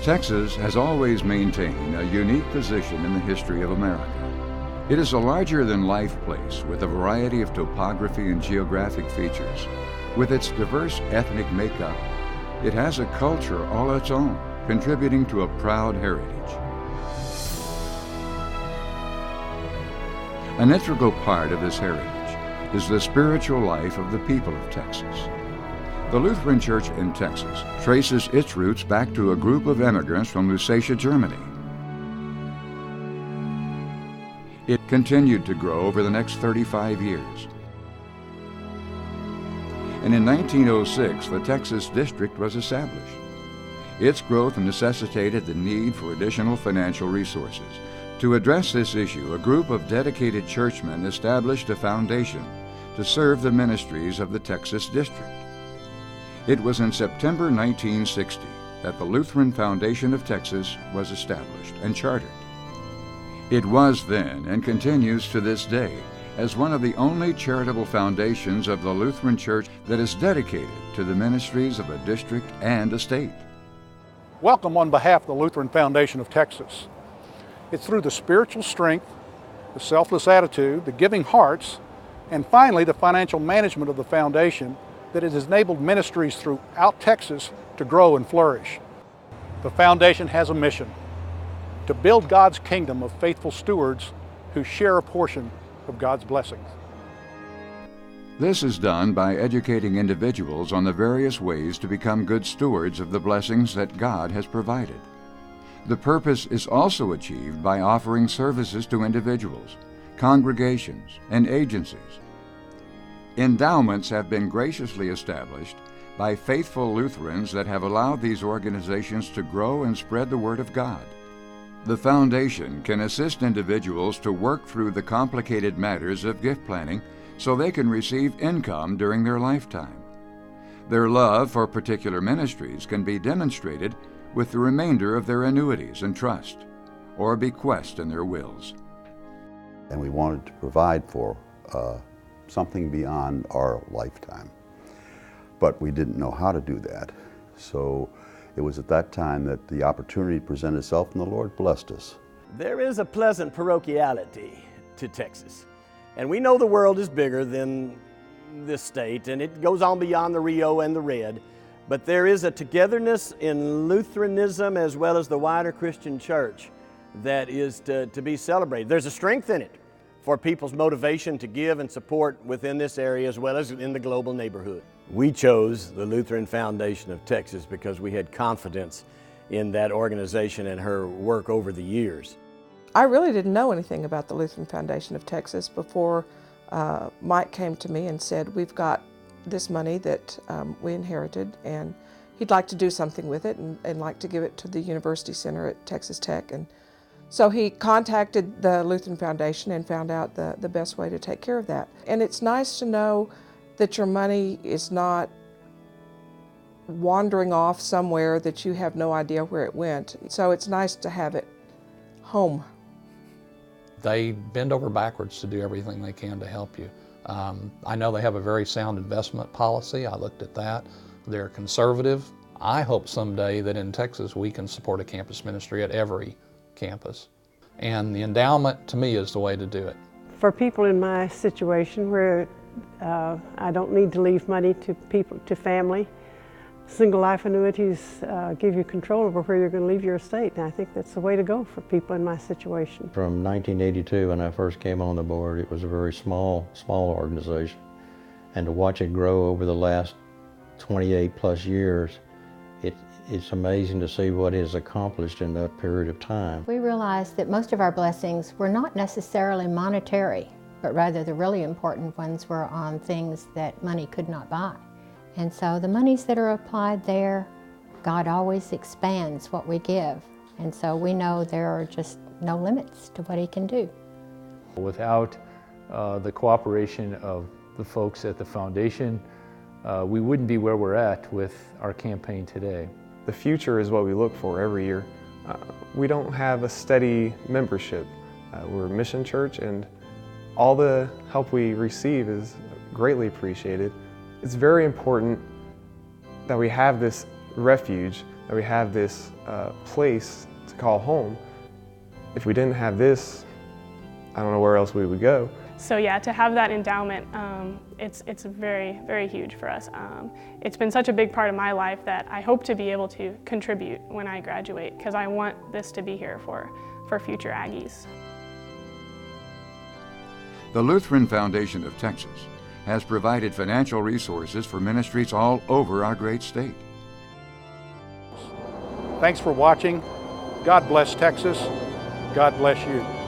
Texas has always maintained a unique position in the history of America. It is a larger-than-life place with a variety of topography and geographic features. With its diverse ethnic makeup, it has a culture all its own, contributing to a proud heritage. An integral part of this heritage is the spiritual life of the people of Texas. The Lutheran Church in Texas traces its roots back to a group of immigrants from Lusatia, Germany. It continued to grow over the next 35 years. And in 1906, the Texas District was established. Its growth necessitated the need for additional financial resources. To address this issue, a group of dedicated churchmen established a foundation to serve the ministries of the Texas District. It was in September 1960 that the Lutheran Foundation of Texas was established and chartered. It was then, and continues to this day, as one of the only charitable foundations of the Lutheran Church that is dedicated to the ministries of a district and a state. Welcome on behalf of the Lutheran Foundation of Texas. It's through the spiritual strength, the selfless attitude, the giving hearts, and finally the financial management of the foundation that it has enabled ministries throughout Texas to grow and flourish. The foundation has a mission: to build God's kingdom of faithful stewards who share a portion of God's blessings. This is done by educating individuals on the various ways to become good stewards of the blessings that God has provided. The purpose is also achieved by offering services to individuals, congregations, and agencies. Endowments have been graciously established by faithful Lutherans that have allowed these organizations to grow and spread the Word of God. The foundation can assist individuals to work through the complicated matters of gift planning so they can receive income during their lifetime. Their love for particular ministries can be demonstrated with the remainder of their annuities and trust, or bequest in their wills. And we wanted to provide for something beyond our lifetime. But we didn't know how to do that. So it was at that time that the opportunity presented itself and the Lord blessed us. There is a pleasant parochiality to Texas. And we know the world is bigger than this state, and it goes on beyond the Rio and the Red. But there is a togetherness in Lutheranism as well as the wider Christian church that is to be celebrated. There's a strength in it for people's motivation to give and support within this area as well as in the global neighborhood. We chose the Lutheran Foundation of Texas because we had confidence in that organization and her work over the years. I really didn't know anything about the Lutheran Foundation of Texas before Mike came to me and said, we've got this money that we inherited and he'd like to do something with it and like to give it to the University Center at Texas Tech. And so he contacted the Lutheran Foundation and found out the best way to take care of that. And it's nice to know that your money is not wandering off somewhere that you have no idea where it went. So it's nice to have it home. They bend over backwards to do everything they can to help you. I know they have a very sound investment policy. I looked at that. They're conservative. I hope someday that in Texas we can support a campus ministry at every campus. And the endowment, to me, is the way to do it. For people in my situation where I don't need to leave money to people, to family, single life annuities give you control over where you're going to leave your estate, and I think that's the way to go for people in my situation. From 1982, when I first came on the board, it was a very small organization, and to watch it grow over the last 28 plus years, it's amazing to see what it has accomplished in that period of time. We realized that most of our blessings were not necessarily monetary, but rather the really important ones were on things that money could not buy. And so the monies that are applied there, God always expands what we give. And so we know there are just no limits to what He can do. Without the cooperation of the folks at the foundation, we wouldn't be where we're at with our campaign today. The future is what we look for every year. We don't have a steady membership. We're a mission church, and all the help we receive is greatly appreciated. It's very important that we have this refuge that we have this place to call home. If we didn't have this, I don't know where else we would go. So yeah, to have that endowment, it's very, very huge for us. It's been such a big part of my life that I hope to be able to contribute when I graduate, because I want this to be here for future Aggies. The Lutheran Foundation of Texas has provided financial resources for ministries all over our great state. Thanks for watching. God bless Texas. God bless you.